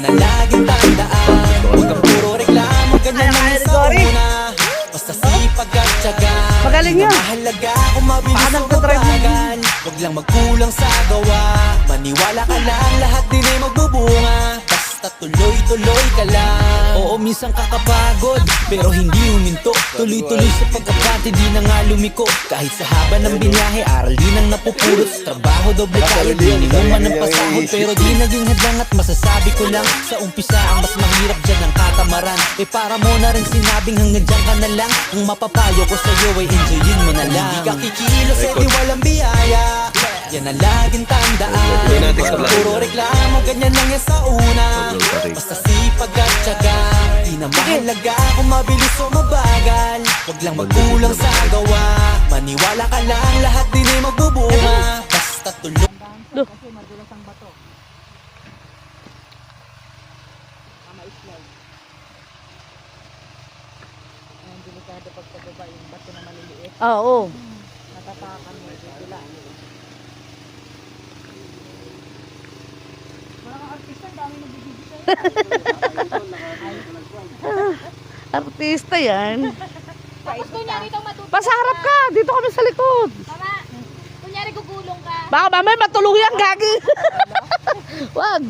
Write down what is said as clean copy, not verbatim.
ang laging tandaan. Huwag kang puro reklamo, ganyan lang yung sa una. Basta sipag at tiyaga. Magaling yan. Mahalaga kung mabilis o mabagal. Huwag lang magkulang sa gawa. Maniwala ka lang, lahat din ay magbubunga. Basta tuloy-tuloy ka lang. Oo, minsan kakapagod, pero hindi huminto. Tuloy-tuloy sa pagkakante, di na nga lumiko. Kahit sa haba ng binyahe, aral din ang napupulot. Sa trabaho, doble kaya, minimum man ang pasahod. Pero di naging hadlang at masasabi ko lang, sa umpisa ang mas mahirap dyan ang katamaran. Eh para mo na rin sinabing hanggang dyan ka na lang. Ang mapapayo ko sa'yo ay enjoyin mo na lang. Hindi ka kikilos, eh di walang biyaya. Yan ang laging tandaan. Puro reklamo, ganyan lang yan sa una. Basta sipag at tiyaga. Di na mahalaga kung mabilis o mabagal. Huwag lang magkulang sa gawa. Maniwala ka lang, lahat din ay magbubunga. Basta tuloy. Kasi madulas ang bato. Ma-slide. Ang delikado pag pababa yung bato na maliliit. Oo. Natatakan mo, bigla. Mga artista, dami nagbibigay sa'yo. Artista yan. Tapos kunyari itong matutuwa. Pasaharap ka. Dito kami sa likod. Mama, kunyari gugulong ka. Baka mamaya matulog yan, gagi. Wag.